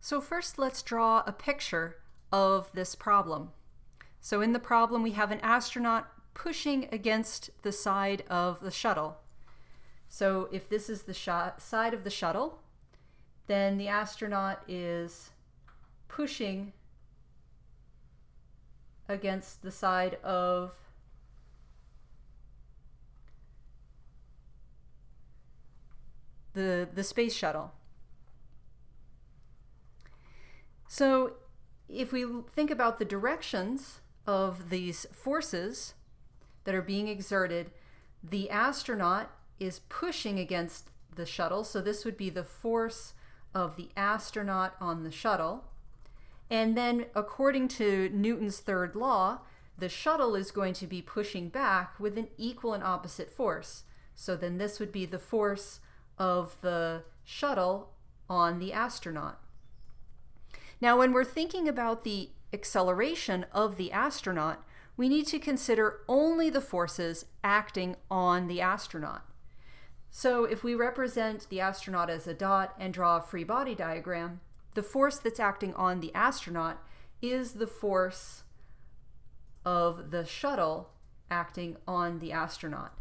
So first let's draw a picture of this problem. So in the problem we have an astronaut pushing against the side of the shuttle. So if this is the side of the shuttle, then the astronaut is pushing against the side of the space shuttle. So if we think about the directions of these forces that are being exerted, the astronaut is pushing against the shuttle, so this would be the force of the astronaut on the shuttle. And then according to Newton's third law, the shuttle is going to be pushing back with an equal and opposite force. So then this would be the force of the shuttle on the astronaut. Now when we're thinking about the acceleration of the astronaut, we need to consider only the forces acting on the astronaut. So if we represent the astronaut as a dot and draw a free body diagram, the force that's acting on the astronaut is the force of the shuttle acting on the astronaut.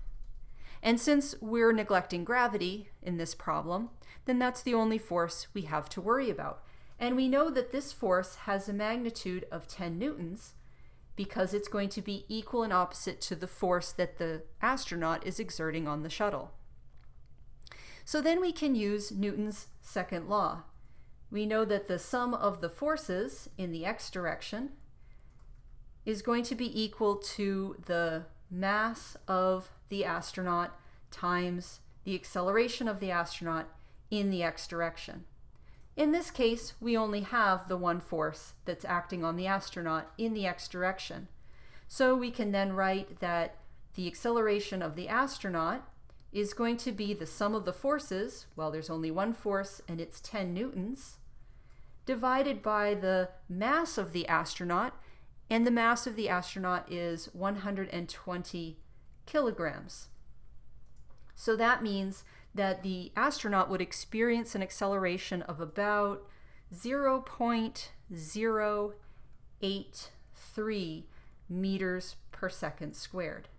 And since we're neglecting gravity in this problem, then that's the only force we have to worry about. And we know that this force has a magnitude of 10 newtons because it's going to be equal and opposite to the force that the astronaut is exerting on the shuttle. So then we can use Newton's second law. We know that the sum of the forces in the x direction is going to be equal to the mass of the astronaut times the acceleration of the astronaut in the x direction. In this case, we only have the one force that's acting on the astronaut in the x direction. So we can then write that the acceleration of the astronaut is going to be the sum of the forces, well, there's only one force and it's 10 newtons, divided by the mass of the astronaut, and the mass of the astronaut is 120 kilograms. So that means that the astronaut would experience an acceleration of about 0.083 meters per second squared.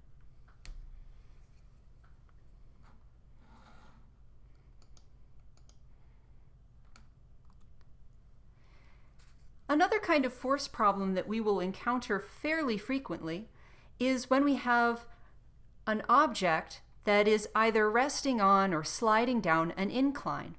Another kind of force problem that we will encounter fairly frequently is when we have an object that is either resting on or sliding down an incline.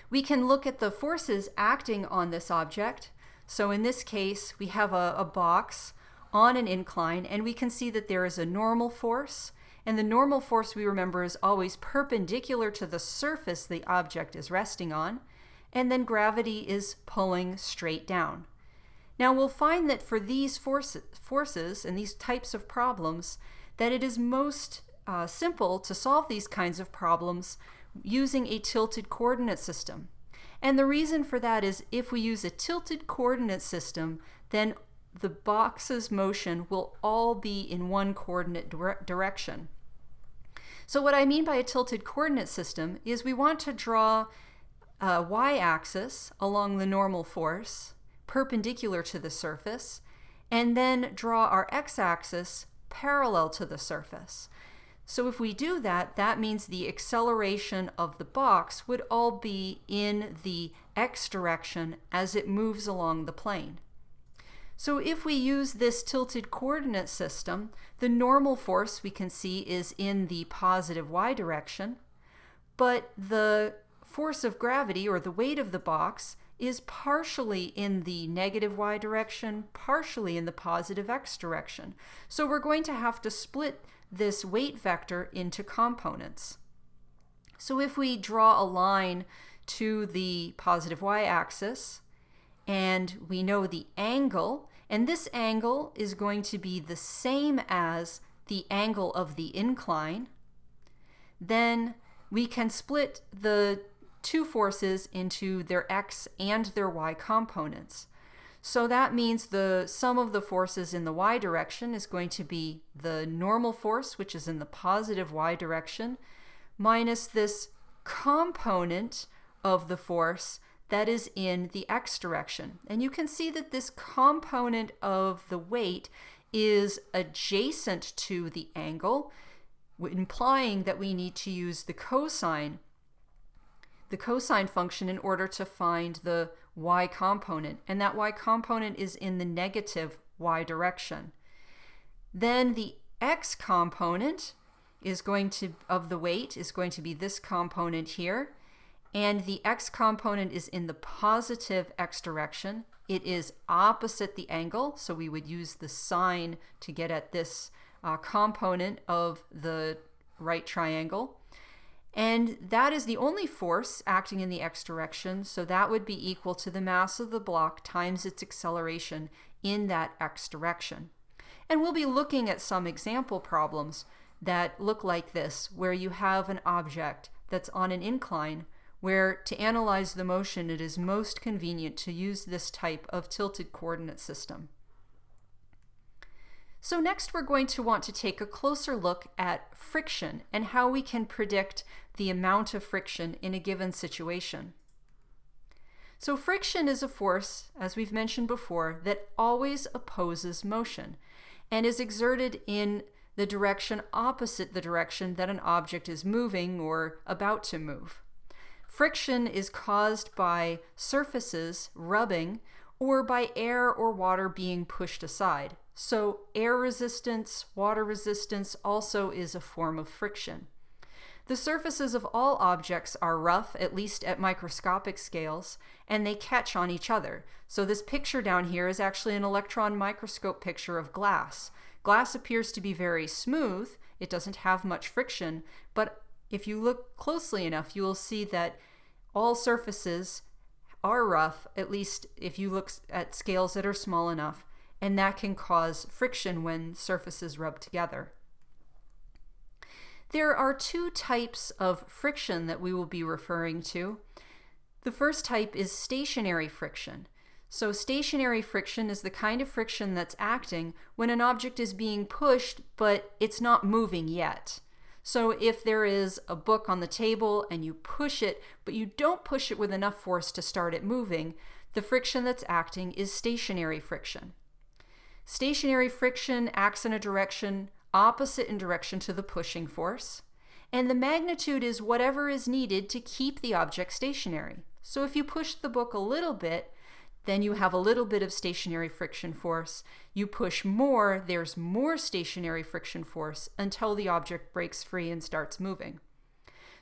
We can look at the forces acting on this object. So in this case, we have a box on an incline, and we can see that there is a normal force, and the normal force, we remember, is always perpendicular to the surface the object is resting on, and then gravity is pulling straight down. Now we'll find that for these forces and these types of problems, that it is most simple to solve these kinds of problems using a tilted coordinate system. And the reason for that is if we use a tilted coordinate system, then the box's motion will all be in one coordinate direction. So what I mean by a tilted coordinate system is we want to draw a y-axis along the normal force perpendicular to the surface, and then draw our x-axis parallel to the surface. So if we do that, that means the acceleration of the box would all be in the x direction as it moves along the plane. So if we use this tilted coordinate system, the normal force we can see is in the positive y direction, but the force of gravity, or the weight of the box, is partially in the negative y direction, partially in the positive x direction. So we're going to have to split this weight vector into components. So if we draw a line to the positive y-axis, and we know the angle, and this angle is going to be the same as the angle of the incline, then we can split the two forces into their x and their y components. So that means the sum of the forces in the y direction is going to be the normal force, which is in the positive y direction, minus this component of the force that is in the x direction. And you can see that this component of the weight is adjacent to the angle, implying that we need to use the cosine function in order to find the y component, and that y component is in the negative y direction. Then the x component of the weight is going to be this component here, and the x component is in the positive x direction. It is opposite the angle, so we would use the sine to get at this component of the right triangle. And that is the only force acting in the x direction, so that would be equal to the mass of the block times its acceleration in that x direction. And we'll be looking at some example problems that look like this, where you have an object that's on an incline, where to analyze the motion it is most convenient to use this type of tilted coordinate system. So next we're going to want to take a closer look at friction and how we can predict the amount of friction in a given situation. So friction is a force, as we've mentioned before, that always opposes motion and is exerted in the direction opposite the direction that an object is moving or about to move. Friction is caused by surfaces rubbing or by air or water being pushed aside. So air resistance, water resistance also is a form of friction. The surfaces of all objects are rough, at least at microscopic scales, and they catch on each other. So this picture down here is actually an electron microscope picture of glass. Glass appears to be very smooth. It doesn't have much friction, but if you look closely enough, you will see that all surfaces are rough, at least if you look at scales that are small enough, and that can cause friction when surfaces rub together. There are two types of friction that we will be referring to. The first type is stationary friction. So stationary friction is the kind of friction that's acting when an object is being pushed, but it's not moving yet. So if there is a book on the table and you push it, but you don't push it with enough force to start it moving, the friction that's acting is stationary friction. Stationary friction acts in a direction opposite in direction to the pushing force, and the magnitude is whatever is needed to keep the object stationary. So if you push the book a little bit, then you have a little bit of stationary friction force. You push more, there's more stationary friction force until the object breaks free and starts moving.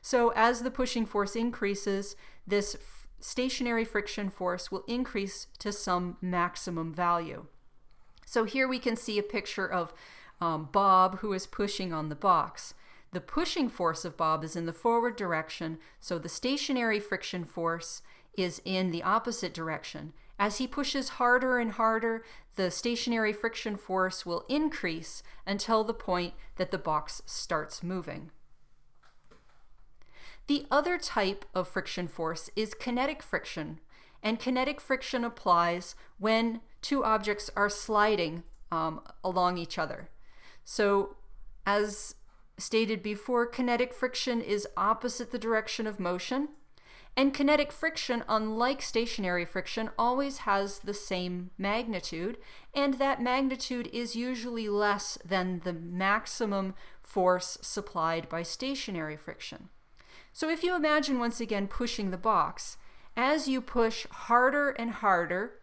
So as the pushing force increases, this stationary friction force will increase to some maximum value. So here we can see a picture of Bob, who is pushing on the box. The pushing force of Bob is in the forward direction, so the stationary friction force is in the opposite direction. As he pushes harder and harder, the stationary friction force will increase until the point that the box starts moving. The other type of friction force is kinetic friction, and kinetic friction applies when two objects are sliding along each other. So as stated before, kinetic friction is opposite the direction of motion, and kinetic friction, unlike stationary friction, always has the same magnitude, and that magnitude is usually less than the maximum force supplied by stationary friction. So if you imagine once again pushing the box, as you push harder and harder,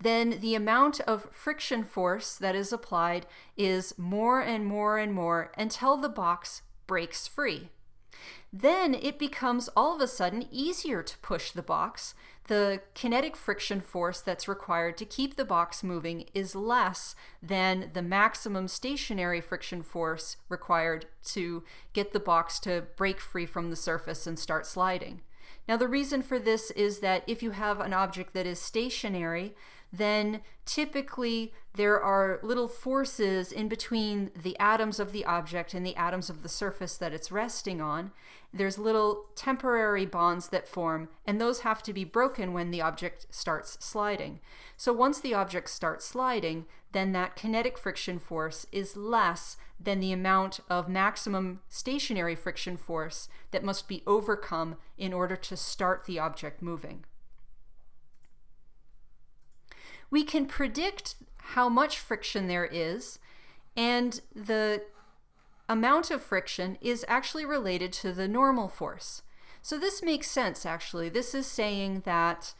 then the amount of friction force that is applied is more and more and more until the box breaks free. Then it becomes all of a sudden easier to push the box. The kinetic friction force that's required to keep the box moving is less than the maximum stationary friction force required to get the box to break free from the surface and start sliding. Now the reason for this is that if you have an object that is stationary, then typically there are little forces in between the atoms of the object and the atoms of the surface that it's resting on. There's little temporary bonds that form, and those have to be broken when the object starts sliding. So once the object starts sliding, then that kinetic friction force is less than the amount of maximum stationary friction force that must be overcome in order to start the object moving. We can predict how much friction there is, and the amount of friction is actually related to the normal force. So this makes sense, actually. This is saying that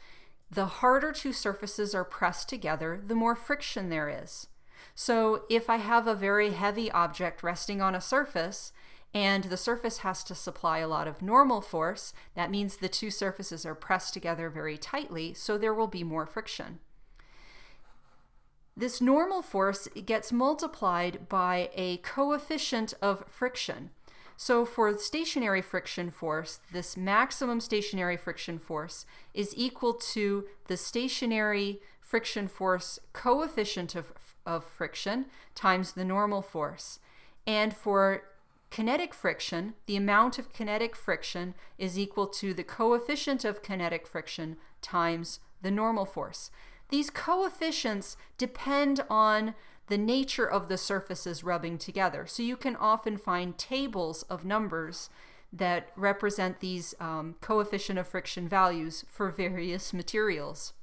the harder two surfaces are pressed together, the more friction there is. So if I have a very heavy object resting on a surface, and the surface has to supply a lot of normal force, that means the two surfaces are pressed together very tightly, so there will be more friction. This normal force gets multiplied by a coefficient of friction. So for stationary friction force, this maximum stationary friction force is equal to the stationary friction force coefficient of friction times the normal force. And for kinetic friction, the amount of kinetic friction is equal to the coefficient of kinetic friction times the normal force. These coefficients depend on the nature of the surfaces rubbing together. So you can often find tables of numbers that represent these coefficient of friction values for various materials.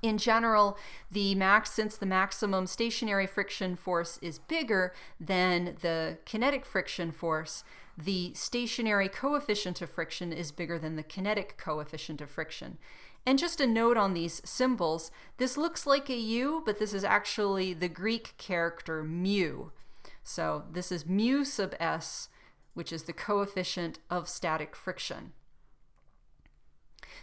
In general, since the maximum stationary friction force is bigger than the kinetic friction force, the stationary coefficient of friction is bigger than the kinetic coefficient of friction. And just a note on these symbols, this looks like a U, but this is actually the Greek character mu. So this is mu sub s, which is the coefficient of static friction.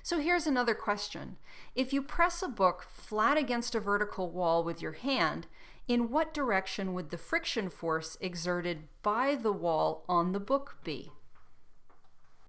So here's another question. If you press a book flat against a vertical wall with your hand, in what direction would the friction force exerted by the wall on the book be?